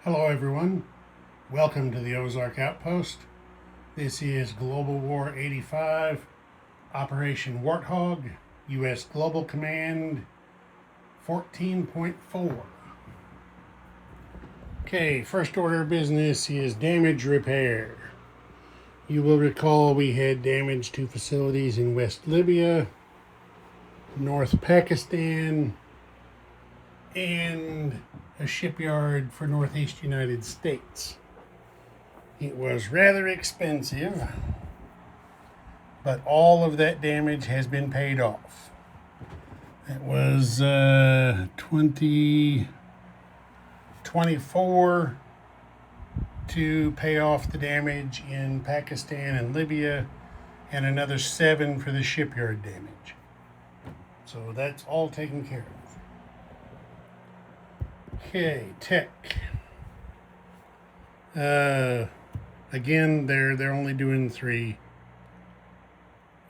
Hello everyone, welcome to the Ozark Outpost. This is Global War 85, Operation Warthog, U.S. Global Command 14.4. Okay, first order of business is damage repair. You will recall we had damage to facilities in West Libya, North Pakistan, and a shipyard for Northeast United States. It was rather expensive, but all of that damage has been paid off. It was 2024 to pay off the damage in Pakistan and Libya, and another 7 for the shipyard damage. So that's all taken care of. Okay, tech. Again, they're only doing 3.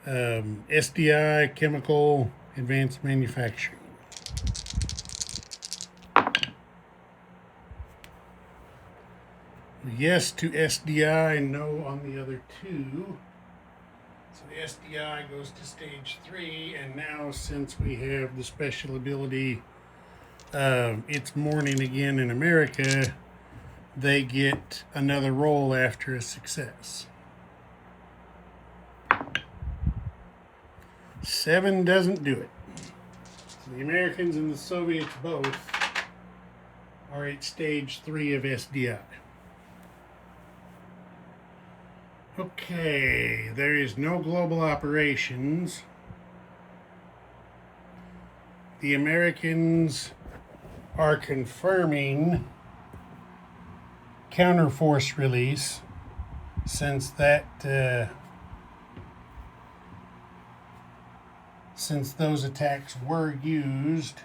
SDI, chemical, advanced manufacturing. Yes to SDI, no on the other 2. So the SDI goes to stage 3, and now since we have the special ability, it's morning again in America, they get another roll after a success. 7 doesn't do it. So the Americans and the Soviets both are at stage 3 of SDI. Okay, there is no global operations. The Americans are confirming counterforce release since those attacks were used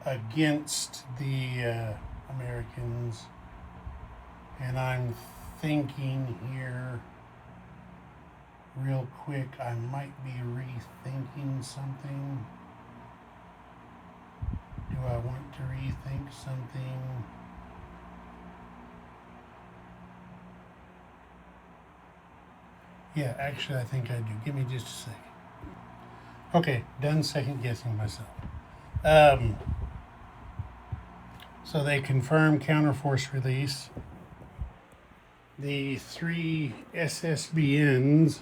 against the Americans. And I'm thinking here real quick, I might be rethinking something. Do I want to rethink something? Yeah, actually I think I do. Give me just a second. Okay, done second guessing myself. So they confirm counterforce release. The 3 SSBNs.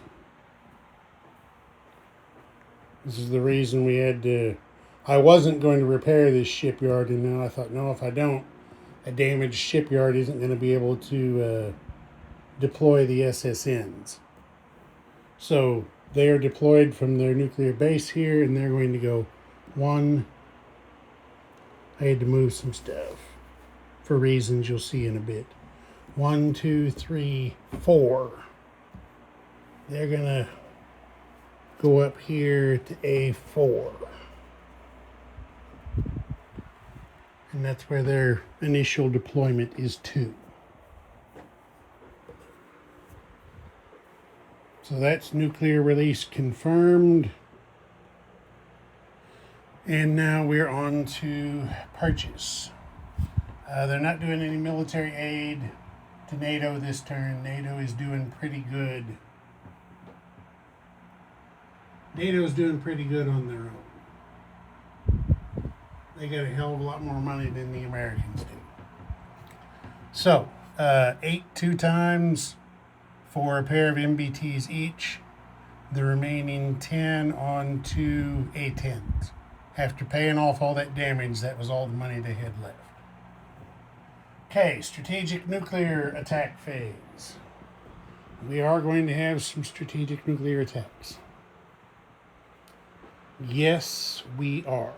This is the reason we had to. I wasn't going to repair this shipyard, and now I thought, no, if I don't, a damaged shipyard isn't going to be able to deploy the SSNs. So they are deployed from their nuclear base here, and they're going to go 1. I had to move some stuff for reasons you'll see in a bit. 1, 2, 3, 4. They're going to go up here to A4. And that's where their initial deployment is to. So that's nuclear release confirmed. And now we're on to purchase. They're not doing any military aid to NATO this turn. NATO is doing pretty good. NATO is doing pretty good on their own. They got a hell of a lot more money than the Americans do. So, 8 2 times for a pair of MBTs each. The remaining 10 on 2 A10s. After paying off all that damage, that was all the money they had left. Okay, strategic nuclear attack phase. We are going to have some strategic nuclear attacks. Yes, we are.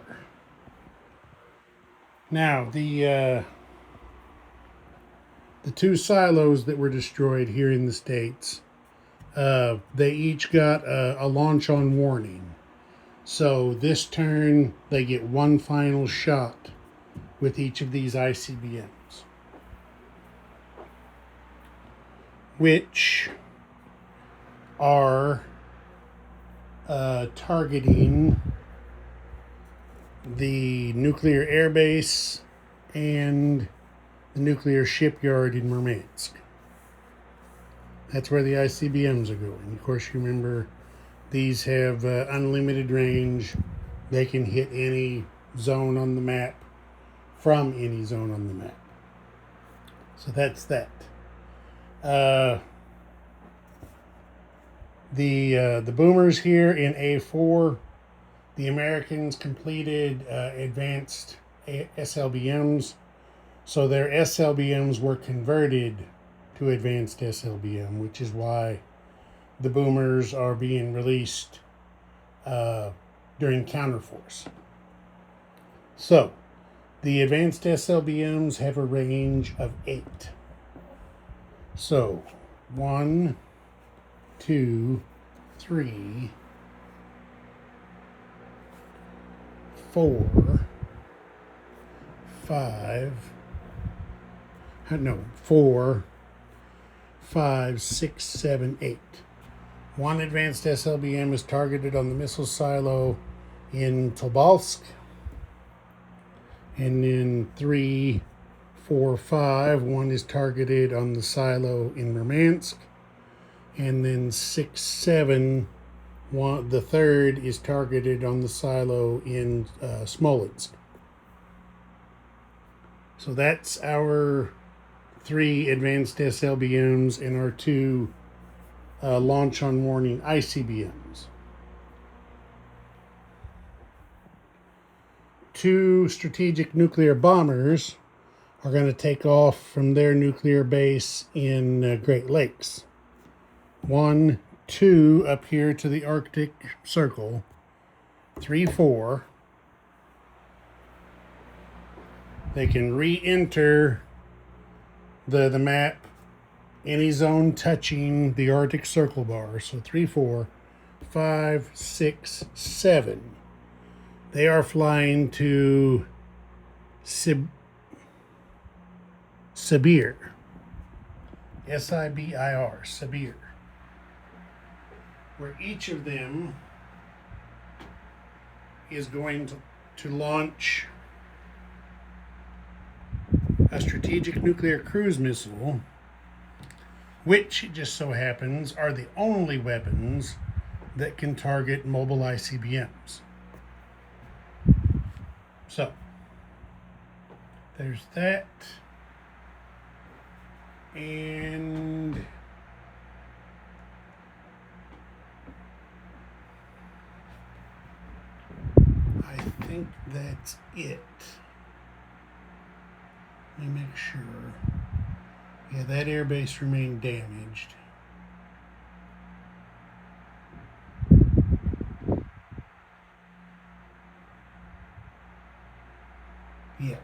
Now, the 2 silos that were destroyed here in the States, they each got a launch on warning. So this turn, they get 1 final shot with each of these ICBMs, which are targeting the nuclear airbase and the nuclear shipyard in Murmansk. That's where the ICBMs are going. Of course, you remember these have unlimited range. They can hit any zone on the map from any zone on the map. So that's that. The boomers here in A4, the Americans completed advanced SLBMs, so their SLBMs were converted to advanced SLBM, which is why the boomers are being released during counterforce. So, the advanced SLBMs have a range of 8. So, 1, 2, 3, 4, 5, 4, 5, 6, 7, 8. One advanced SLBM is targeted on the missile silo in Tobolsk. And then 3, 4, 5, one is targeted on the silo in Murmansk. And then 6, 7, the third is targeted on the silo in Smolensk. So that's our 3 advanced SLBMs and our 2 launch on warning ICBMs. 2 strategic nuclear bombers are going to take off from their nuclear base in Great Lakes. 1, 2 up here to the Arctic Circle. 3, 4. They can re-enter the map, any zone touching the Arctic Circle bar. So 3, 4, 5, 6, 7. They are flying to Sibir. S-I-B-I-R, Sibir. Where each of them is going to launch a strategic nuclear cruise missile, which, it just so happens, are the only weapons that can target mobile ICBMs. So, there's that. And I think that's it. Let me make sure. Yeah, that airbase remained damaged. Yeah.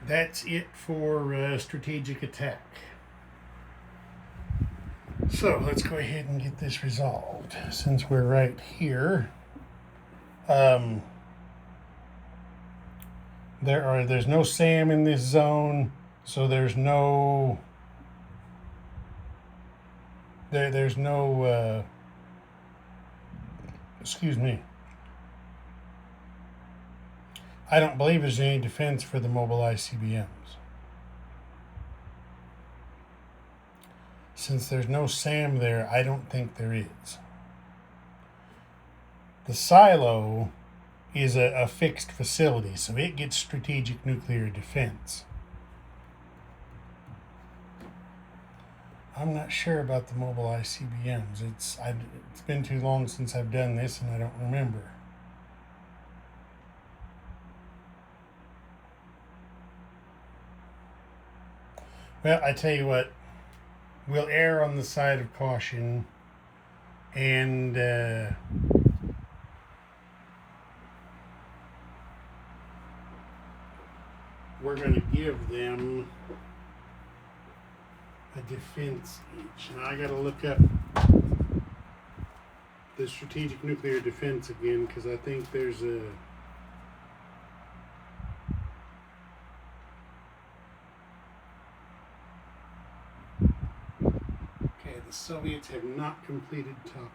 That's it for strategic attack. So let's go ahead and get this resolved since we're right here. There's no SAM in this zone, so there's no excuse me. I don't believe there's any defense for the mobile ICBMs. Since there's no SAM there, I don't think there is. The silo is a fixed facility, so it gets strategic nuclear defense. I'm not sure about the mobile ICBMs. It's been too long since I've done this and I don't remember. Well, I tell you what, we'll err on the side of caution and we're going to give them a defense each. Now I got to look up the strategic nuclear defense again because I think there's a the Soviets have not completed Top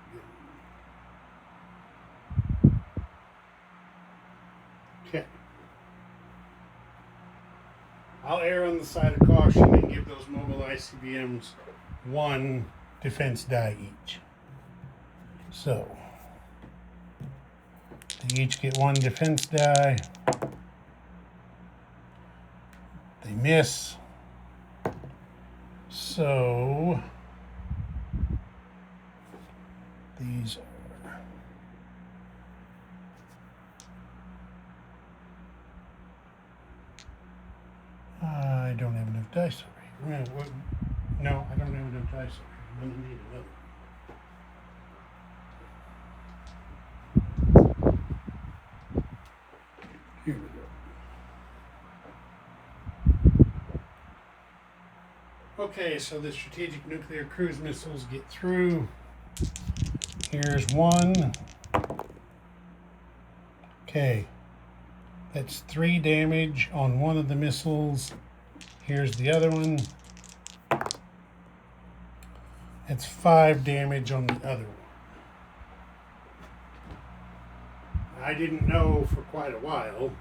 Gun. Okay. I'll err on the side of caution and give those mobile ICBMs one defense die each. So, they each get one defense die. They miss. So, these are... I don't have enough dice over here. No, I don't have enough dice over here. I'm going to need another. Here we go. Okay, so the strategic nuclear cruise missiles get through. Here's one. Okay. That's 3 damage on one of the missiles. Here's the other one. That's 5 damage on the other one. I didn't know for quite a while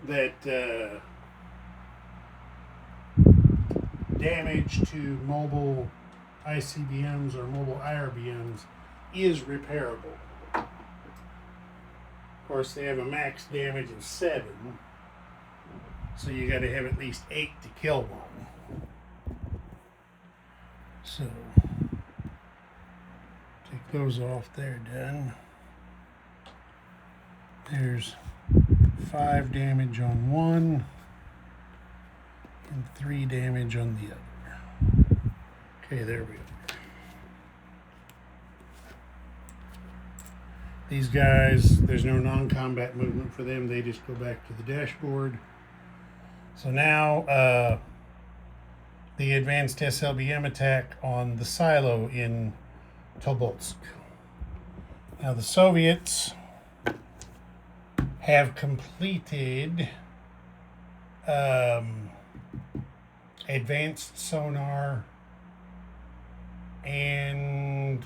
that damage to mobile ICBMs or mobile IRBMs is repairable. Of course, they have a max damage of 7, so you got to have at least 8 to kill one. So, take those off, they're done. There's 5 damage on one, and 3 damage on the other. Okay, there we go. These guys, there's no non-combat movement for them. They just go back to the dashboard. So now the advanced SLBM attack on the silo in Tobolsk. Now the Soviets have completed advanced sonar and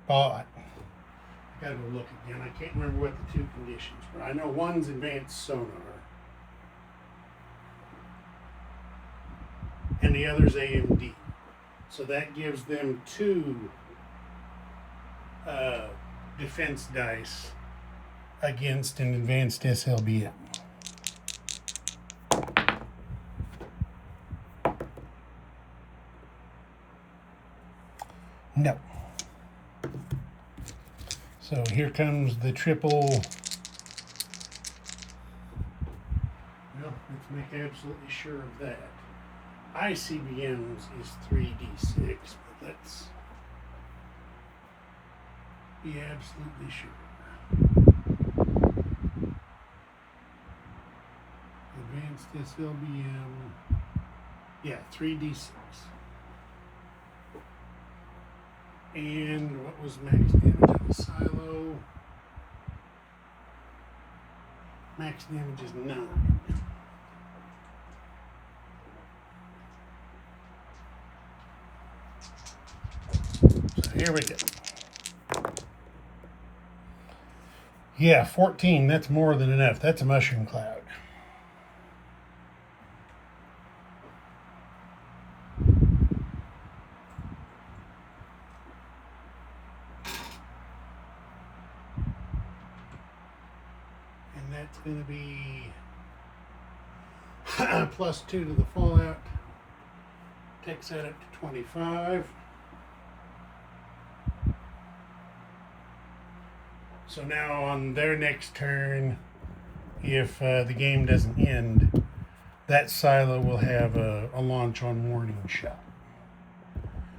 bot. I gotta go look again. I can't remember what the 2 conditions were. I know one's advanced sonar and the other's AMD. So that gives them 2 defense dice against an advanced SLBM. No. So here comes the triple. Well, let's make absolutely sure of that. ICBMs is 3d6, but let's be absolutely sure. Advanced SLBM, yeah, 3d6. And what was max damage on the silo? Max damage is 9. So here we go. Yeah, 14, that's more than enough. That's a mushroom cloud. That's going to be +2 to the fallout. Takes that up to 25. So now on their next turn, if the game doesn't end, that silo will have a launch on warning shot.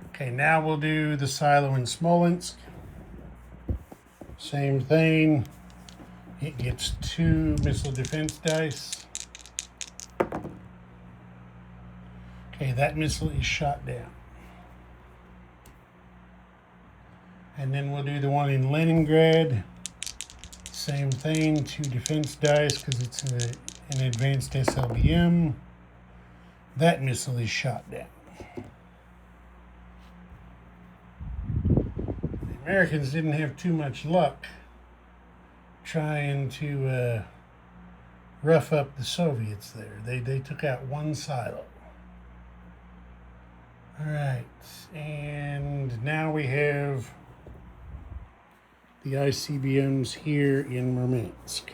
Okay, now we'll do the silo in Smolensk. Same thing. It gets 2 missile defense dice. Okay, that missile is shot down. And then we'll do the one in Leningrad. Same thing, 2 defense dice because it's an advanced SLBM. That missile is shot down. The Americans didn't have too much luck trying to rough up the Soviets there. They took out one silo. All right, and now we have the ICBMs here in Murmansk.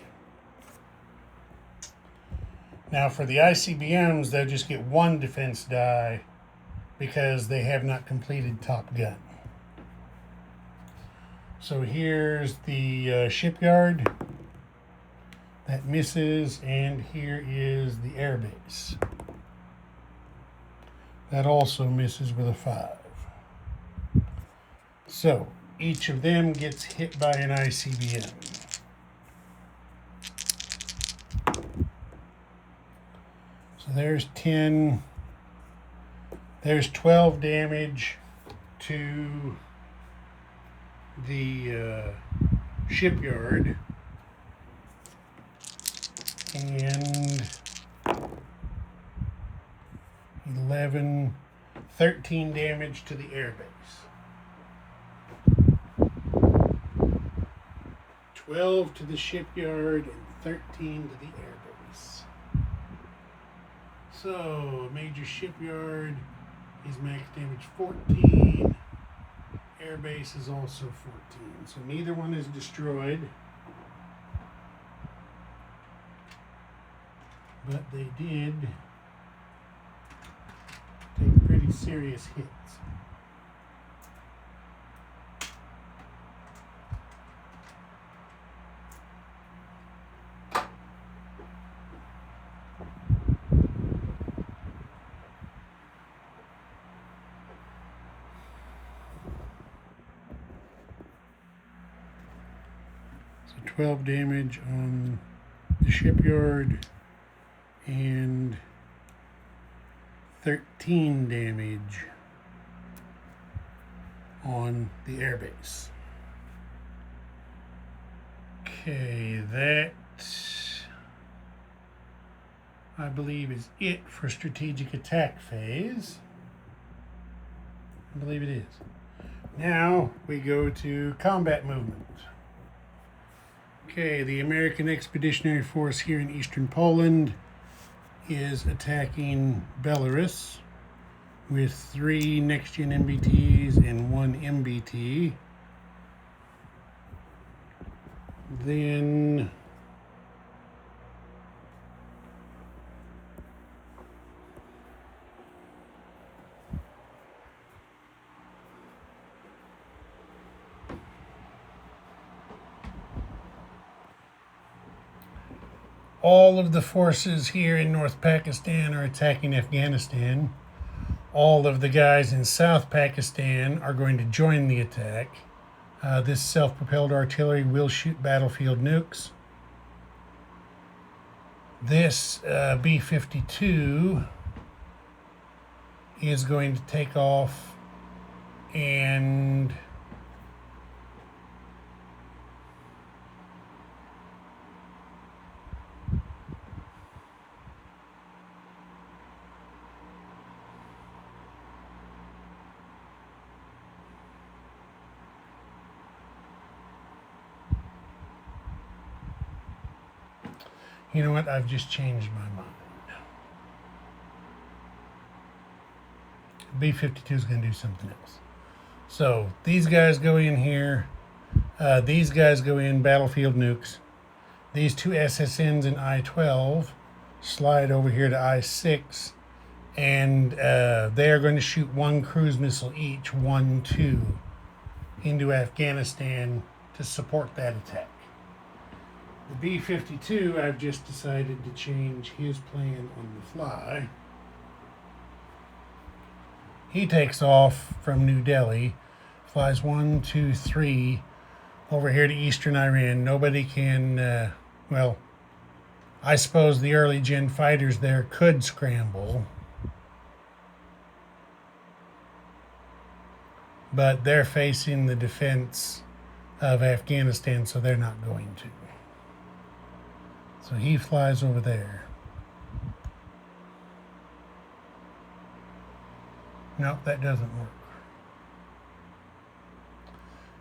Now for the ICBMs, they'll just get one defense die because they have not completed Top Gun. So here's the shipyard. That misses, and here is the airbase. That also misses with a 5. So each of them gets hit by an ICBM. So there's 10. There's 12 damage to the shipyard. And 13 damage to the airbase. 12 to the shipyard and 13 to the airbase. So, major shipyard is max damage 14. Airbase is also 14. So neither one is destroyed. But they did take pretty serious hits. So 12 damage on the shipyard and 13 damage on the airbase. Okay, that I believe is it for strategic attack phase. I believe it is. Now we go to combat movement. Okay, the American Expeditionary Force here in eastern Poland is attacking Belarus with 3 next-gen MBTs and 1 MBT. Then all of the forces here in North Pakistan are attacking Afghanistan. All of the guys in South Pakistan are going to join the attack. This self-propelled artillery will shoot battlefield nukes. This B-52 is going to take off and you know what? I've just changed my mind. B-52 is going to do something else. So these guys go in here. These guys go in battlefield nukes. These 2 SSNs in I-12 slide over here to I-6. And they are going to shoot 1 cruise missile each, 1, 2, into Afghanistan to support that attack. The B-52, I've just decided to change his plan on the fly. He takes off from New Delhi, flies 1, 2, 3 over here to eastern Iran. Nobody can, well, I suppose the early gen fighters there could scramble, but they're facing the defense of Afghanistan, so they're not going to. So he flies over there. Nope, that doesn't work.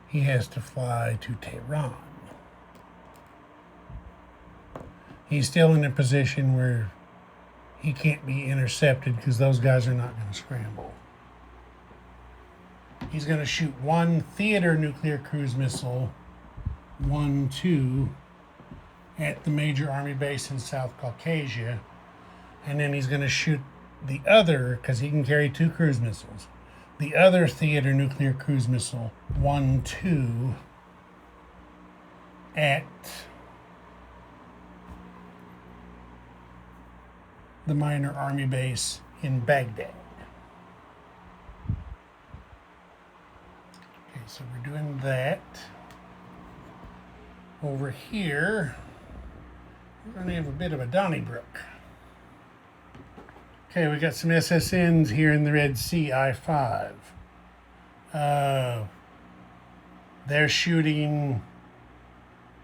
He has to fly to Tehran. he's still in a position where he can't be intercepted because those guys are not going to scramble. He's going to shoot one theater nuclear cruise missile, 1-2, at the major army base in South Caucasia. And then he's going to shoot the other, because he can carry 2 cruise missiles, the other theater nuclear cruise missile, 1-2, at the minor army base in Baghdad. Okay, so we're doing that. Over here, we're going to have a bit of a Donnybrook. Okay, we got some SSNs here in the Red Sea, I-5. They're shooting,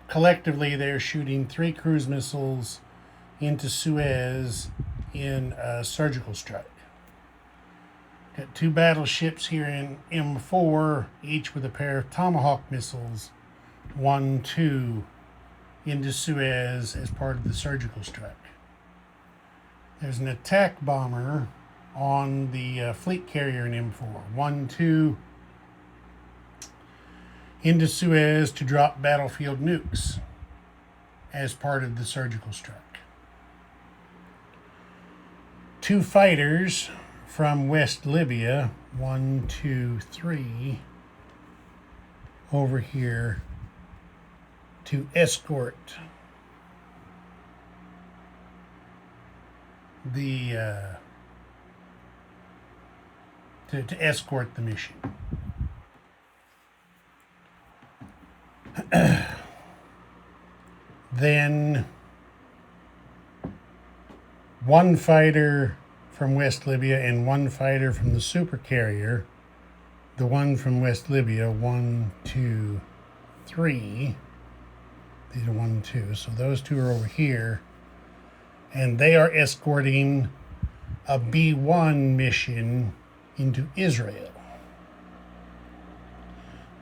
collectively, they're shooting 3 cruise missiles into Suez in a surgical strike. Got 2 battleships here in M4, each with a pair of Tomahawk missiles, 1-2, into Suez as part of the surgical strike. There's an attack bomber on the fleet carrier in M4, 1-2, into Suez to drop battlefield nukes as part of the surgical strike. 2 fighters from West Libya, 1, 2, 3, over here to escort the to escort the mission. Then 1 fighter from West Libya and 1 fighter from the supercarrier. The one from West Libya, 1, 2, 3. These are 1, 2. So those 2 are over here. And they are escorting a B-1 mission into Israel.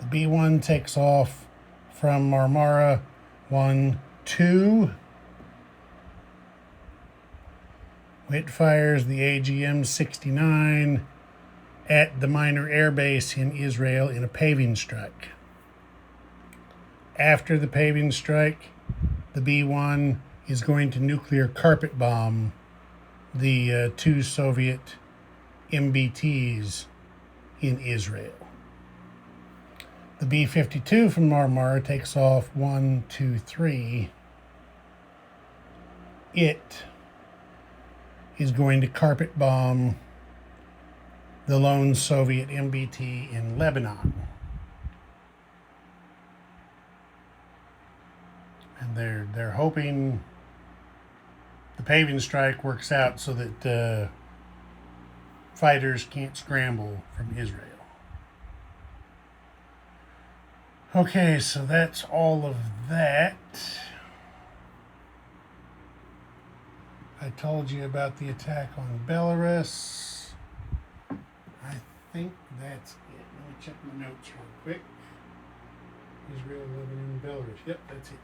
The B-1 takes off from Marmara, 1, 2. It fires the AGM-69 at the minor airbase in Israel in a paving strike. After the paving strike, the B-1 is going to nuclear carpet bomb the 2 Soviet MBTs in Israel. The B-52 from Marmara takes off 1, 2, 3. It is going to carpet bomb the lone Soviet MBT in Lebanon. And they're hoping the paving strike works out so that fighters can't scramble from Israel. Okay, so that's all of that. I told you about the attack on Belarus. I think that's it. Let me check my notes real quick. Israel, Lebanon, Belarus. Yep, that's it.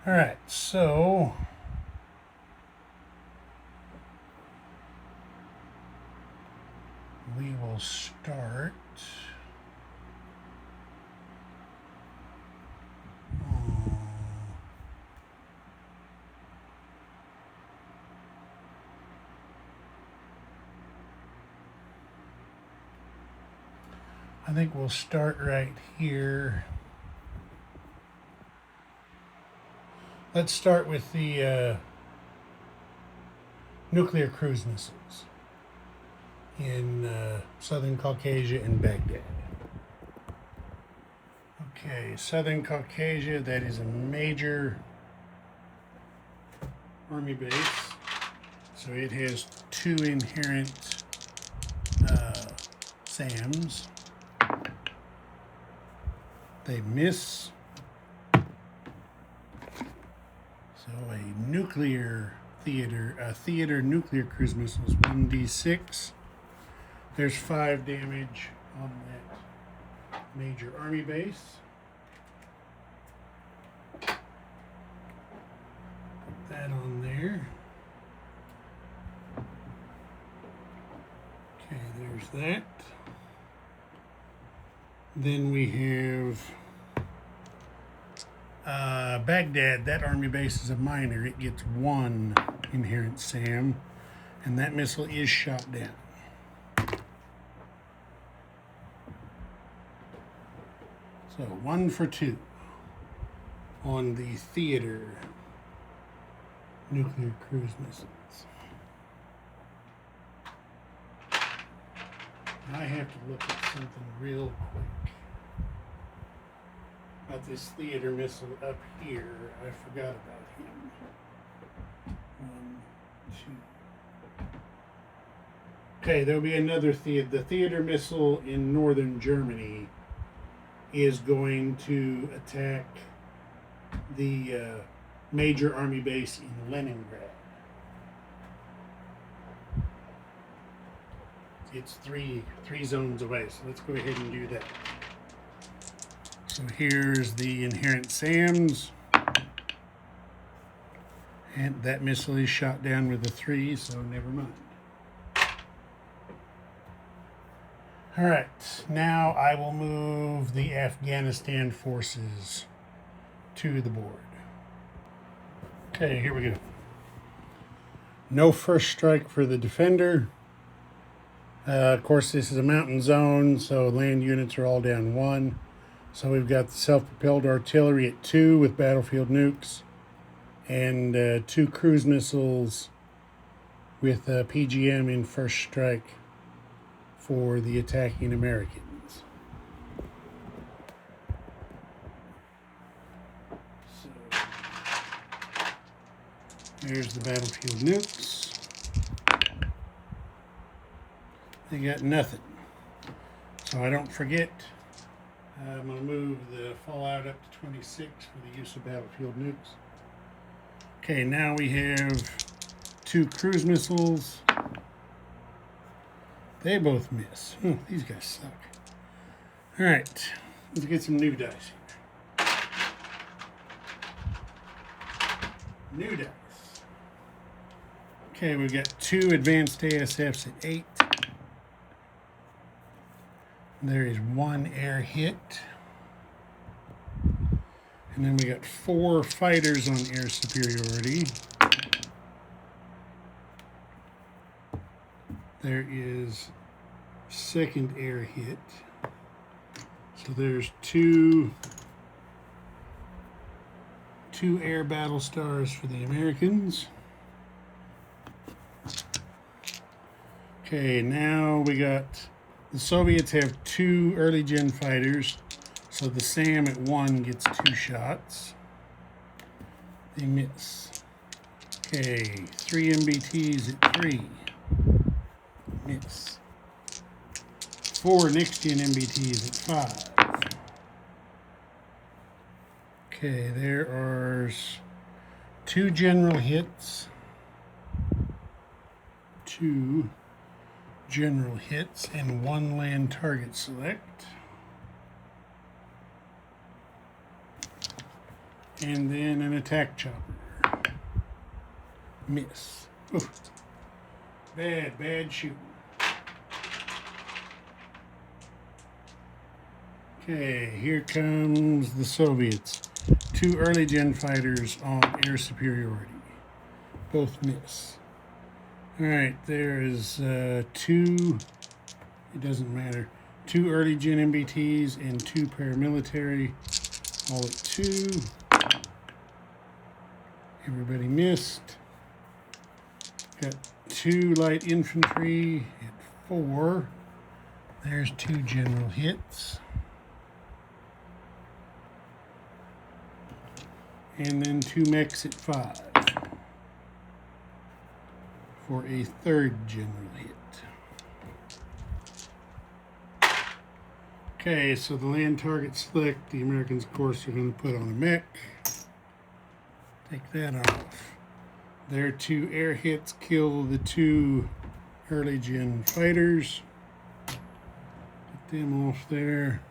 All right, so we will start. I think we'll start right here. Let's start with the nuclear cruise missiles in Southern Caucasia and Baghdad. Okay, Southern Caucasia, that is a major army base. So it has 2 inherent SAMs. They miss. So a nuclear theater nuclear cruise missiles, 1d6. There's 5 damage on that major army base. that. Then we have Baghdad. That army base is a minor. It gets 1 inherent SAM, and that missile is shot down. So 1 for 2 on the theater nuclear cruise missiles. I have to look at something real quick about this theater missile up here. I forgot about him. 1, 2. Okay, there'll be another theater. The theater missile in northern Germany is going to attack the major army base in Leningrad. It's three zones away, so let's go ahead and do that. So here's the inherent SAMs, and that missile is shot down with a 3, so never mind. All right, now I will move the Afghanistan forces to the board. Okay, here we go. No first strike for the defender. Of course, this is a mountain zone, so land units are all down 1. So we've got the self-propelled artillery at 2 with battlefield nukes, and 2 cruise missiles with PGM in first strike for the attacking Americans. So there's the battlefield nukes. They got nothing. So I don't forget, I'm going to move the fallout up to 26 for the use of battlefield nukes. Okay, now we have 2 cruise missiles. They both miss. Oh, these guys suck. All right, let's get some new dice here. New dice. Okay, we've got 2 advanced ASFs at 8. There is 1 air hit. And then we got 4 fighters on air superiority. There is 2nd air hit. So there's 2 air battle stars for the Americans. Okay, now we got the Soviets have 2 early gen fighters, so the SAM at 1 gets 2 shots. They miss. Okay, 3 MBTs at 3. Miss. 4 next gen MBTs at 5. Okay, there are 2 general hits. 2 general hits and 1 land target select. And then an attack chopper. Miss. Oof. Bad shooting. Okay, here comes the Soviets. 2 early gen fighters on air superiority. Both miss. Alright, there is 2, it doesn't matter, 2 early gen MBTs and 2 paramilitary, all at 2. Everybody missed. Got 2 light infantry at 4. There's 2 general hits. And then 2 mechs at 5. For a 3rd general hit. Okay, so the land target select, the Americans, of course, are going to put on a mech. Take that off. Their 2 air hits kill the 2 early gen fighters. Get them off there.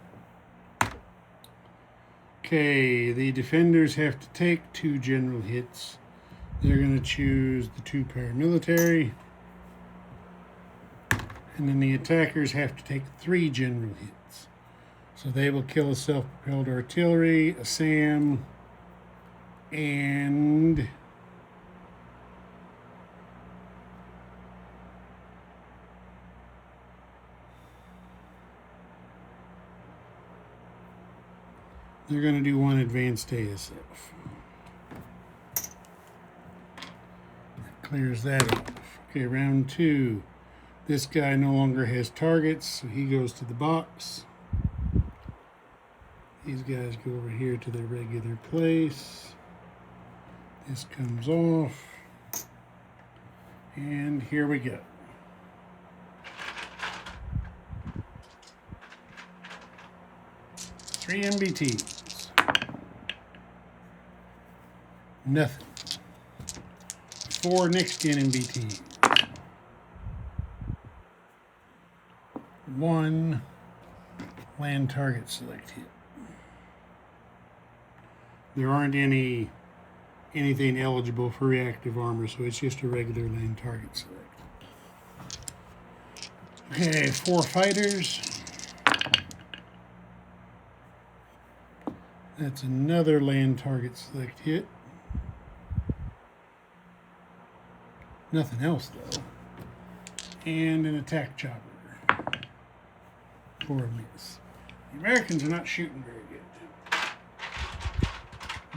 Okay, the defenders have to take 2 general hits. They're going to choose the 2 paramilitary. And then the attackers have to take 3 general hits. So they will kill a self-propelled artillery, a SAM, and they're going to do 1 advanced ASF. That clears that off. Okay, round 2. This guy no longer has targets, so he goes to the box. These guys go over here to their regular place. This comes off. And here we go. Three MBTs. Nothing. 4 next-gen MBTs. 1 land target select hit. There aren't anything eligible for reactive armor, so it's just a regular land target select. Okay, 4 fighters. That's another land target select hit. Nothing else though. And an attack chopper for a miss. The Americans are not shooting very good.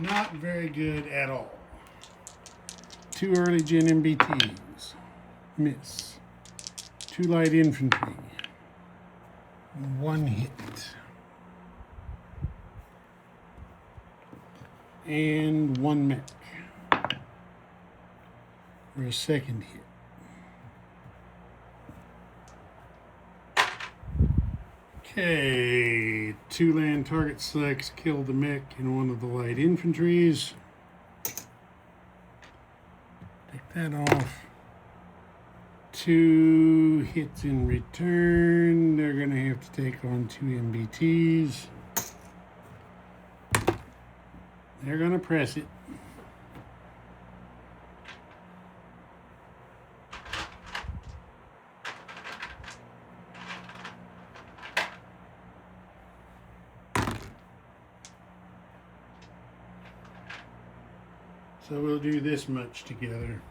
Not very good at all. 2 early gen MBTs. Miss. 2 light infantry. 1 hit. And 1 mech. For a second hit. Okay, 2 land target selects kill the mech and 1 of the light infantries. Take that off. 2 hits in return. They're going to have to take on 2 MBTs. They're going to press it. So we'll do this much together.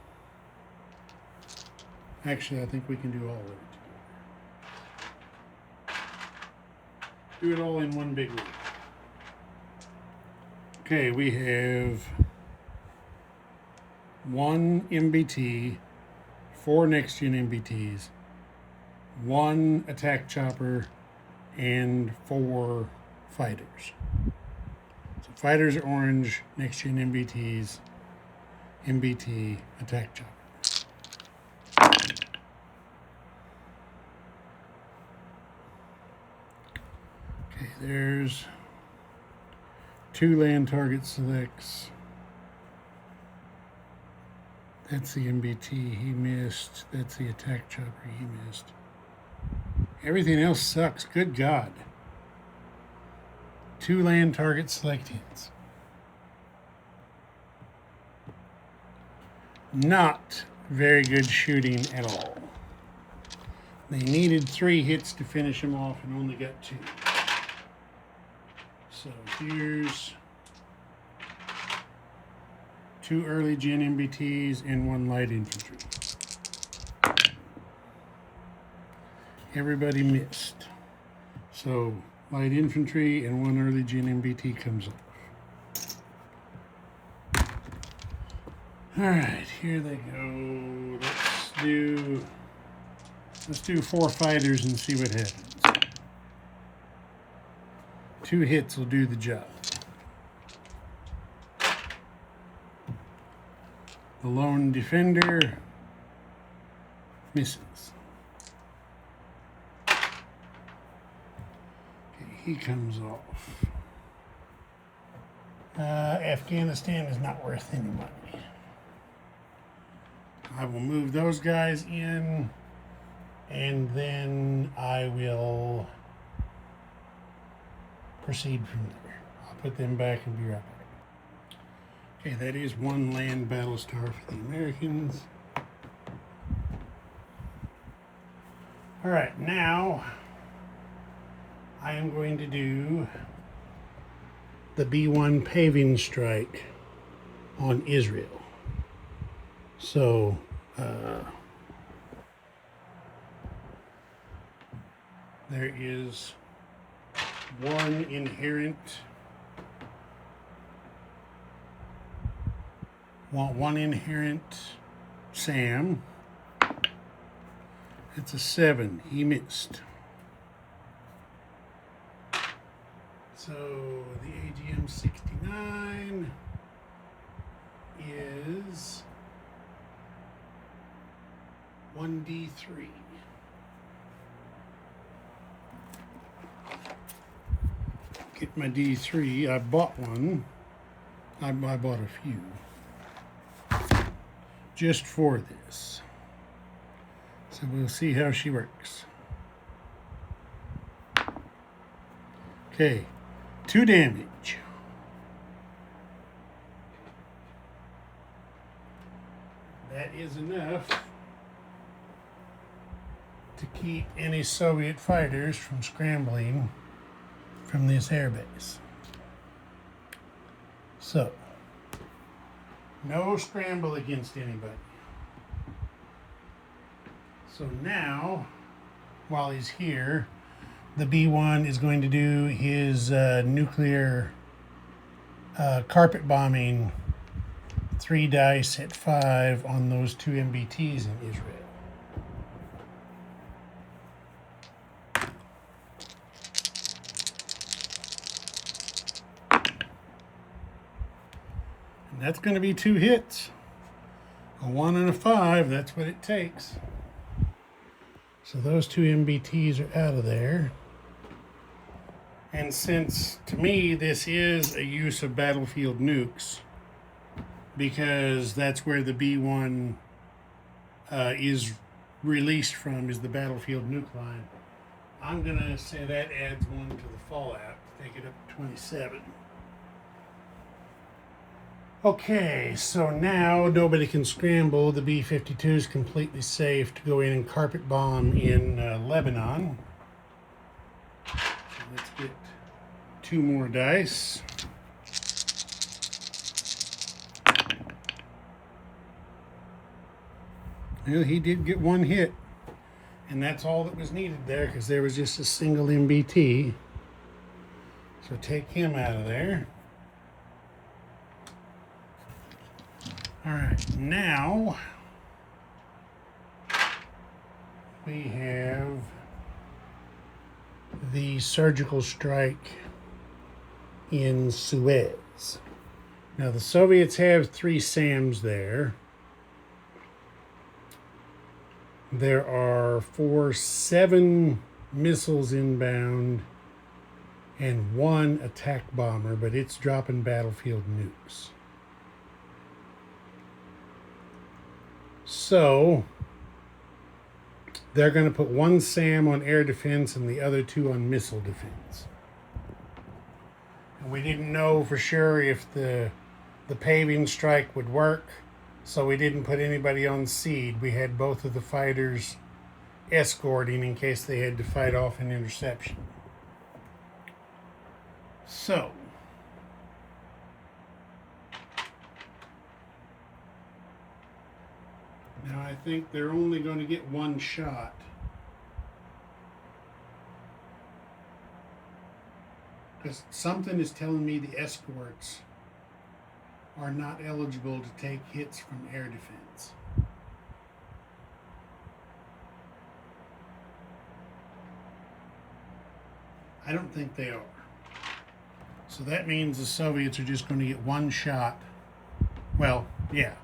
Actually, I think we can do all of it together. Do it all in one big loop. Okay, we have 1 MBT, 4 next-gen MBTs, 1 attack chopper, and 4 fighters. So fighters are orange, next-gen MBTs, MBT, attack chopper. Okay, there's 2 land target selects. That's the MBT, he missed. That's the attack chopper, he missed. Everything else sucks, good God. 2 land target select hits. Not very good shooting at all. They needed 3 hits to finish him off and only got 2. So here's 2 early gen MBTs and 1 light infantry. Everybody missed. So light infantry and 1 early gen MBT comes off. All right, here they go. Let's do 4 fighters and see what happens. 2 hits will do the job. The lone defender misses. Okay, he comes off. Afghanistan is not worth any money. I will move those guys in, and then I will proceed from there. I'll put them back and be right back. Okay, that is 1 land battle star for the Americans. All right, now I am going to do the B1 paving strike on Israel. So, there is one inherent SAM. It's a 7. He missed. So the AGM69 is 1D3. Get my D3. I bought one. I bought a few just for this. So we'll see how she works. Okay, 2 damage. That is enough to keep any Soviet fighters from scrambling from this airbase. So, no scramble against anybody. So now, while he's here, the B1 is going to do his nuclear carpet bombing 3 dice at 5 on those 2 MBTs in Israel. And that's going to be 2 hits. A 1 and a 5, that's what it takes. So those 2 MBTs are out of there. And since, to me, this is a use of battlefield nukes, because that's where the B1 is released from, is the battlefield nuke line, I'm going to say that adds 1 to the fallout to take it up to 27. Okay, so now nobody can scramble. The B-52 is completely safe to go in and carpet bomb in Lebanon. So let's get 2 more dice. Well, he did get 1 hit, and that's all that was needed there, because there was just a single MBT. So take him out of there. All right, now we have the surgical strike in Suez. Now the Soviets have 3 SAMs there. There are 7 missiles inbound and 1 attack bomber, but it's dropping battlefield nukes. So they're going to put 1 SAM on air defense and the other 2 on missile defense. And we didn't know for sure if the paving strike would work, so we didn't put anybody on seed. We had both of the fighters escorting in case they had to fight off an interception. So now I think they're only going to get 1 shot. Because something is telling me the escorts are not eligible to take hits from air defense. I don't think they are. So that means the Soviets are just going to get 1 shot. Well, yeah.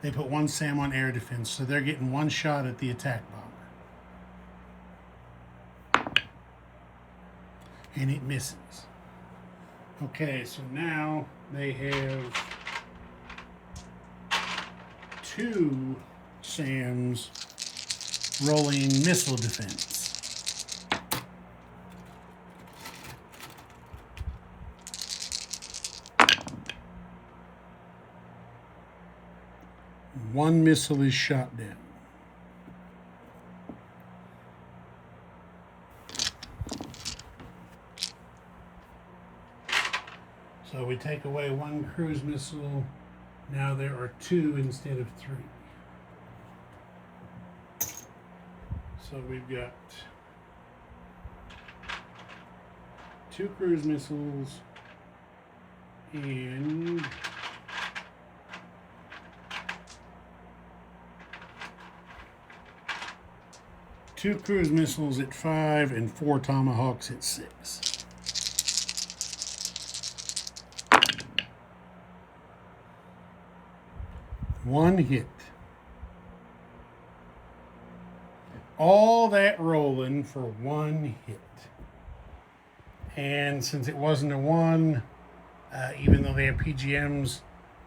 They put 1 SAM on air defense, so they're getting 1 shot at the attack bomber. And it misses. Okay, so now they have 2 SAMs rolling missile defense. One missile is shot down. So we take away one cruise missile. Now there are 2 instead of 3. So we've got 2 cruise missiles and 2 cruise missiles at 5 and 4 Tomahawks at 6. One hit. All that rolling for 1 hit. And since it wasn't a 1, even though they have PGMs,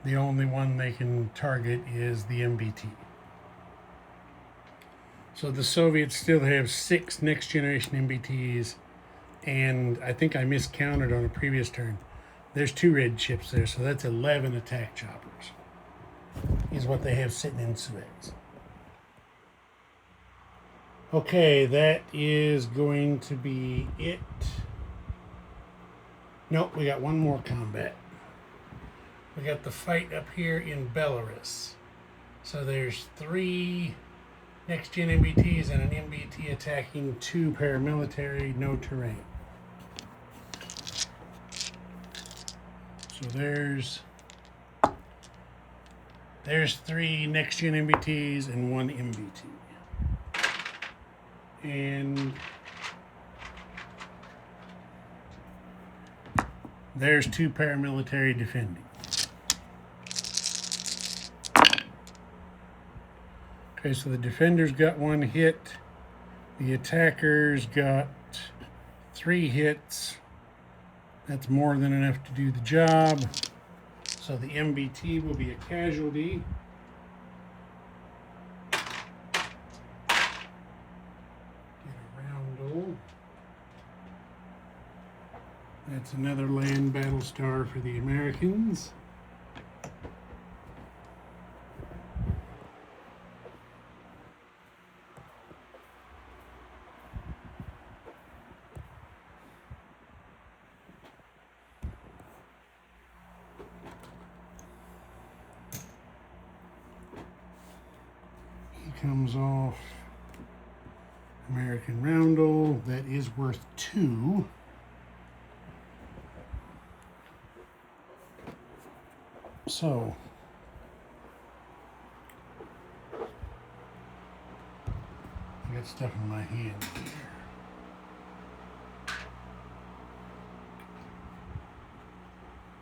the only one they can target is the MBT. So the Soviets still have 6 next generation MBTs, and I think I miscounted on a previous turn. There's 2 red chips there, so that's 11 attack choppers, is what they have sitting in Suez. Okay, that is going to be it. Nope, we got one more combat. We got the fight up here in Belarus. So there's 3 next-gen MBTs and an MBT attacking 2 paramilitary, no terrain. So there's 3 next-gen MBTs and 1 MBT. And there's 2 paramilitary defending. Okay, so the defenders got 1 hit. The attackers got 3 hits. That's more than enough to do the job. So the MBT will be a casualty. Get a roundel. That's another land battle star for the Americans. Comes off American roundel. That is worth 2. So I got stuff in my hand here.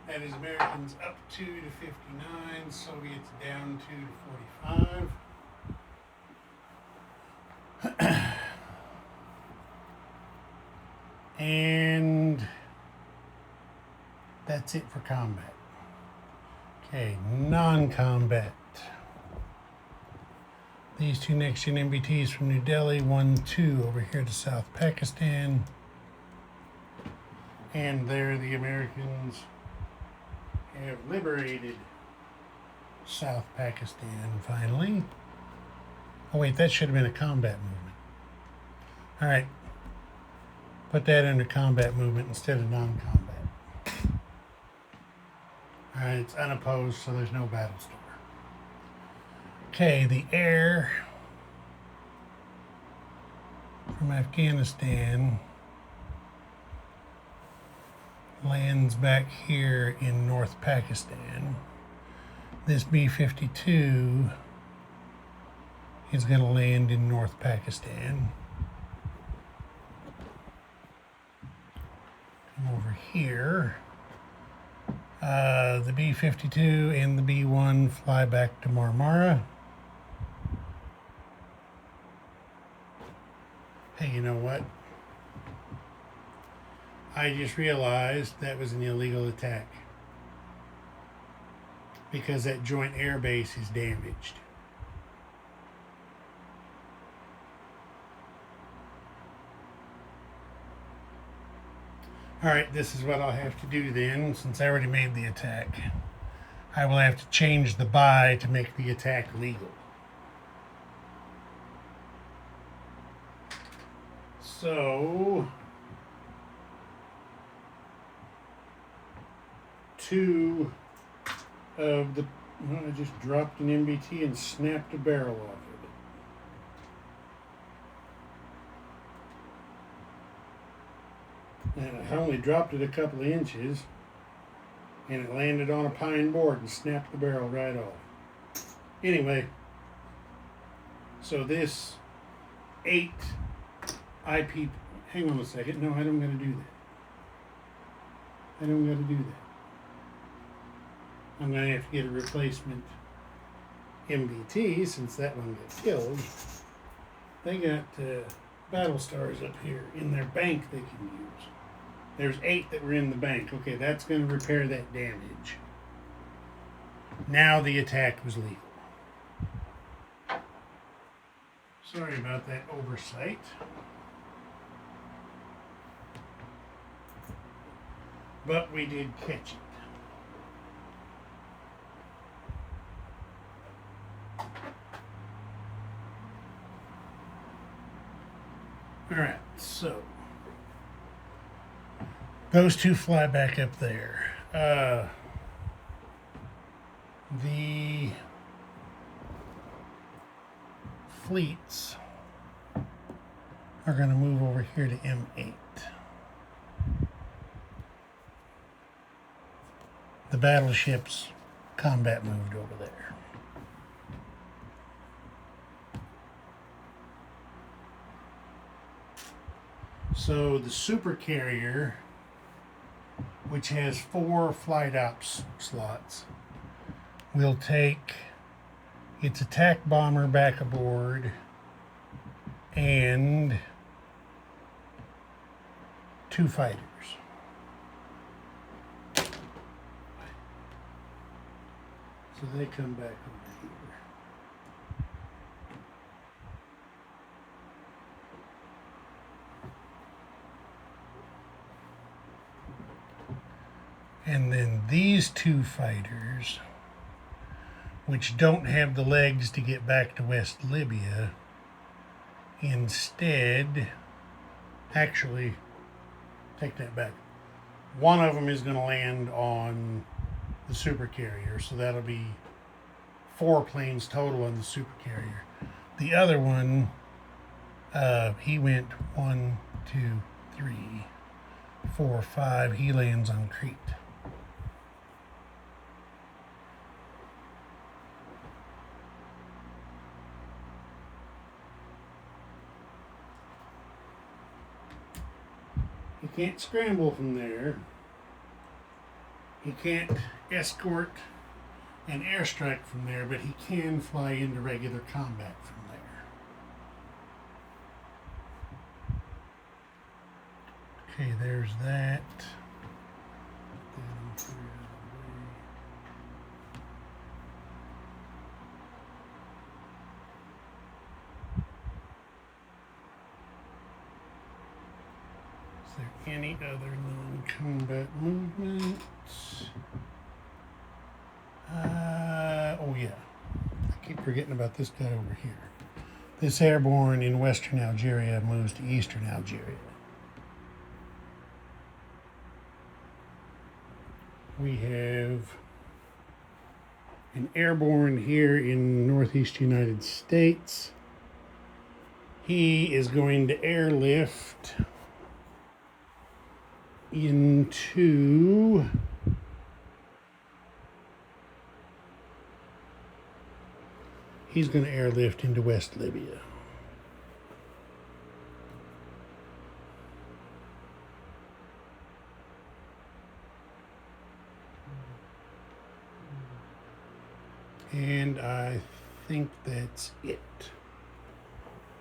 That is Americans up 2 to 59, Soviets down 2 to 45. And that's it for combat. Okay, non-combat. These 2 next-gen MBTs from New Delhi, 1, 2 over here to South Pakistan. And there the Americans have liberated South Pakistan finally. Oh wait, that should have been a combat movement. All right. Put that under combat movement instead of non-combat. All right, it's unopposed, so there's no battle star. Okay, the air from Afghanistan lands back here in North Pakistan. This B-52 is going to land in North Pakistan. Over here, the B-52 and the B-1 fly back to Marmara. Hey, you know what? I just realized that was an illegal attack because that joint air base is damaged. All right, this is what I'll have to do then, since I already made the attack. I will have to change the buy to make the attack legal. So, two of the, well, I just dropped an MBT and snapped a barrel off it. And I only dropped it a couple of inches, and it landed on a pine board and snapped the barrel right off. Anyway, so this 8 IP, hang on a second, no, I don't gotta do that. I don't gotta do that. I'm gonna have to get a replacement MBT since that one got killed. They got battle stars up here in their bank they can use. There's 8 that were in the bank. Okay, that's gonna repair that damage. Now the attack was legal. Sorry about that oversight. But we did catch it. Alright, so those two fly back up there. The fleets are going to move over here to M8. The battleships combat moved over there. So the supercarrier, which has 4 flight ops slots, will take its attack bomber back aboard and 2 fighters. So they come back over here. And then these 2 fighters, which don't have the legs to get back to West Libya, instead, actually, take that back. One of them is going to land on the supercarrier, so that'll be 4 planes total on the supercarrier. The other one, he went 1, 2, 3, 4, 5. He lands on Crete. He can't scramble from there. He can't escort and airstrike from there, but he can fly into regular combat from there. Okay, there's that. Is there any other non-combat movements? Oh yeah, I keep forgetting about this guy over here. This airborne in western Algeria moves to eastern Algeria. We have an airborne here in northeast United States. He is going to airlift into West Libya. And I think that's it.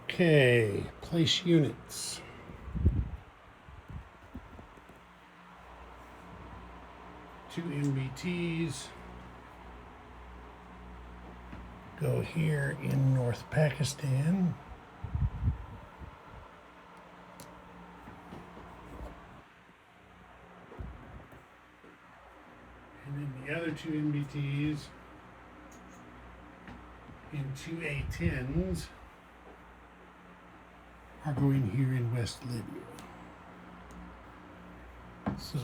Okay, place units. Two MBTs go here in North Pakistan. And then the other two MBTs in two A-10s are going here in West Libya. So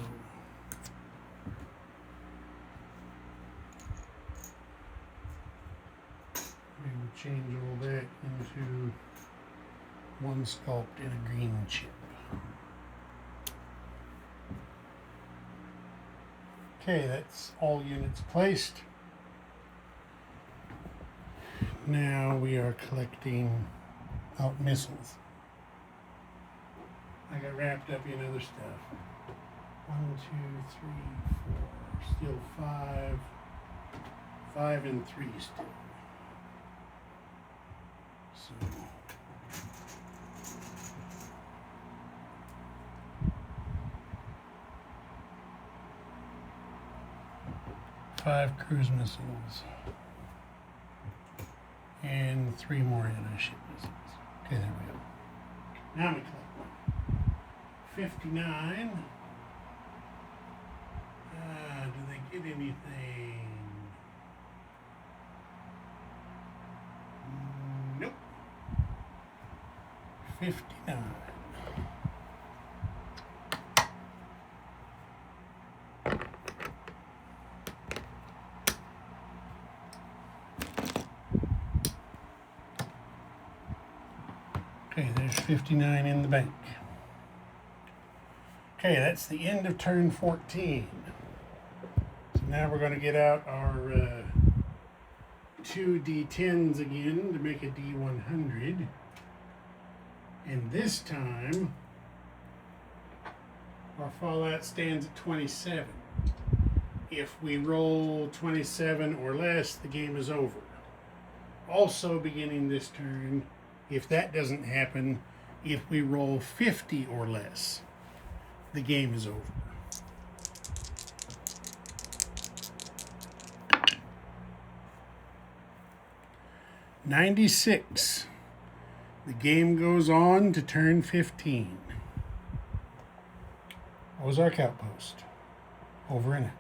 change all that into one sculpt and a green chip. Okay, that's all units placed. Now we are collecting out missiles. I got wrapped up in other stuff. 1, 2, 3, 4. Still 5. 5 and 3 still. So. Five cruise missiles. And 3 more anti-ship missiles. Okay, there we go. Now we collect one. 59. Do they get anything? Nope. 59. Okay, there's 59 in the bank. Okay, that's the end of turn 14. So now we're going to get out our 2 D10s again to make a D100. And this time, our fallout stands at 27. If we roll 27 or less, the game is over. Also beginning this turn, if that doesn't happen, if we roll 50 or less, the game is over. $96. The game goes on to turn 15. Ozark Outpost. Over and out.